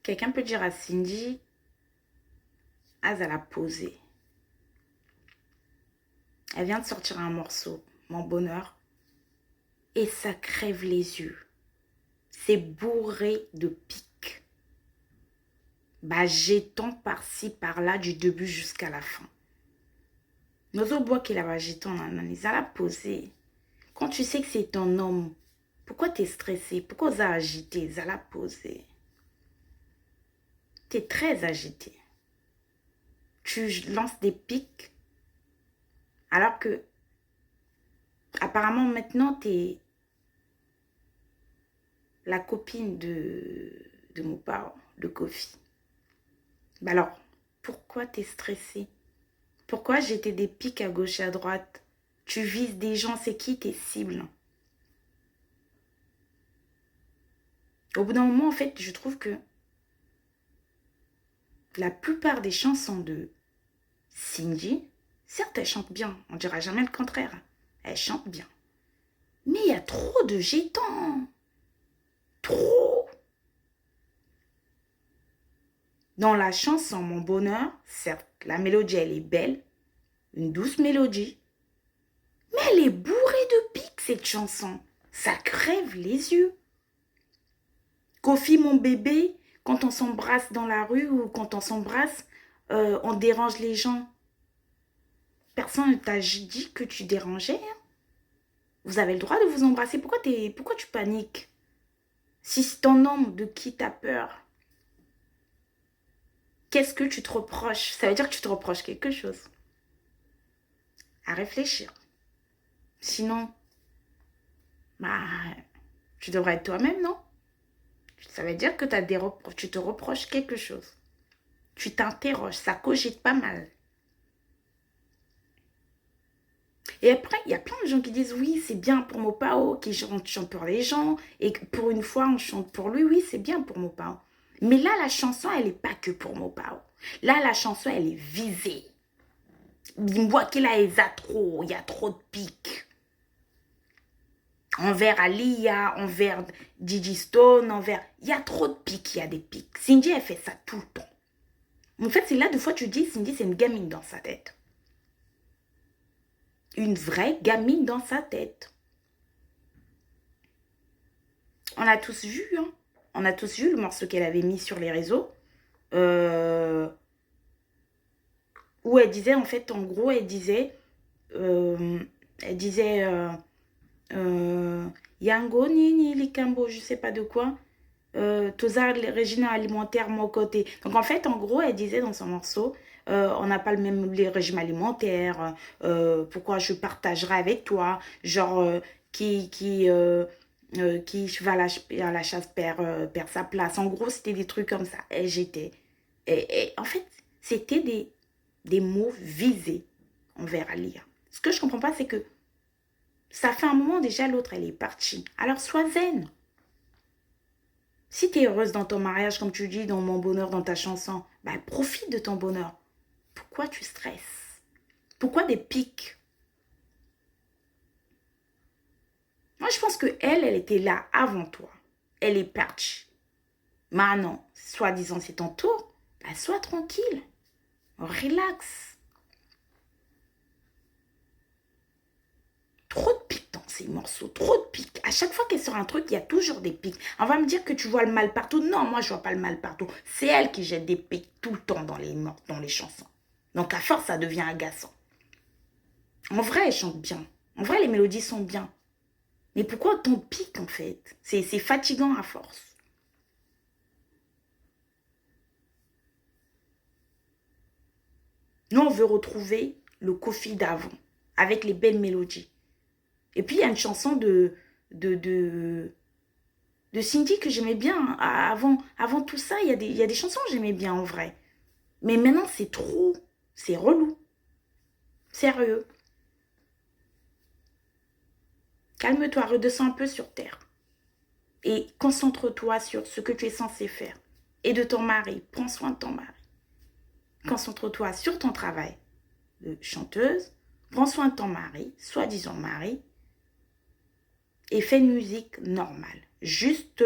quelqu'un peut dire à Cindy, elle a posé. Elle vient de sortir un morceau, Mon bonheur, et ça crève les yeux. C'est bourré de pics. Bah, jeton par-ci, par-là, du début jusqu'à la fin. Nous au bois qu'il a jeton, elle a posé. Quand tu sais que c'est ton homme, pourquoi t'es stressé? Pourquoi t'as agité? Elle a posé. T'es très agité. Tu lances des pics, alors que, apparemment, maintenant, t'es la copine de mon père, de Kofi. Bah alors, pourquoi t'es stressé? Pourquoi jeter des pics à gauche et à droite? Tu vises des gens, c'est qui tes cibles? Au bout d'un moment, en fait, je trouve que la plupart des chansons de Cindy, certes, elle chante bien, on ne dira jamais le contraire. Elle chante bien. Mais il y a trop de jetons. Trop. Dans la chanson Mon bonheur, certes, la mélodie, elle est belle. Une douce mélodie. Mais elle est bourrée de pics, cette chanson. Ça crève les yeux. Kofi, mon bébé, quand on s'embrasse dans la rue ou quand on s'embrasse, on dérange les gens. Personne ne t'a dit que tu dérangeais. Hein? Vous avez le droit de vous embrasser. Pourquoi tu paniques? Si c'est ton homme, de qui t'as peur? Qu'est-ce que tu te reproches? Ça veut dire que tu te reproches quelque chose. À réfléchir. Sinon, bah, tu devrais être toi-même, non? Ça veut dire que tu te reproches quelque chose. Tu t'interroges, ça cogite pas mal. Et après, il y a plein de gens qui disent oui, c'est bien pour Mopao, qui chante pour les gens, et pour une fois, on chante pour lui. Oui, c'est bien pour Mopao. Mais là, la chanson, elle n'est pas que pour Mopao. Là, la chanson, elle est visée. Dis-moi qu'il y a trop de pics. Envers Alia, envers Gigi Stone, envers... Il y a trop de pics, il y a des pics. Cindy, elle fait ça tout le temps. En fait, c'est là, des fois, tu dis, Cindy, c'est une gamine dans sa tête. Une vraie gamine dans sa tête. On a tous vu, hein. On a tous vu le morceau qu'elle avait mis sur les réseaux. Où elle disait, en fait, en gros, elle disait... Yango nini likambo, je sais pas de quoi. Tozar les régimes alimentaires mon côté. Donc en fait, en gros, elle disait dans son morceau, on n'a pas le même les régimes alimentaires. Pourquoi je partagerai avec toi? Genre qui va à la chasse perd sa place. En gros, c'était des trucs comme ça. Et en fait, c'était des mots visés envers Alia. Ce que je comprends pas, c'est que ça fait un moment déjà, l'autre, elle est partie. Alors, sois zen. Si tu es heureuse dans ton mariage, comme tu dis, dans mon bonheur, dans ta chanson, bah, profite de ton bonheur. Pourquoi tu stresses? Pourquoi des pics? Moi, je pense qu'elle était là avant toi. Elle est partie. Maintenant, soi-disant, c'est ton tour. Bah, sois tranquille. Relax. Trop de pics dans ces morceaux, trop de pics. À chaque fois qu'elle sort un truc, il y a toujours des pics. On va me dire que tu vois le mal partout. Non, moi, je vois pas le mal partout. C'est elle qui jette des pics tout le temps dans les chansons. Donc, à force, ça devient agaçant. En vrai, elle chante bien. En vrai, les mélodies sont bien. Mais pourquoi autant de pics, en fait? C'est fatigant à force. Nous, on veut retrouver le Kofi d'avant, avec les belles mélodies. Et puis, il y a une chanson de Cindy que j'aimais bien. Avant tout ça, il y a des chansons que j'aimais bien en vrai. Mais maintenant, c'est trop. C'est relou. Sérieux. Calme-toi, redescends un peu sur terre. Et concentre-toi sur ce que tu es censé faire. Et de ton mari. Prends soin de ton mari. Concentre-toi sur ton travail de chanteuse. Prends soin de ton mari, soi-disant mari. Et fais une musique normale. Juste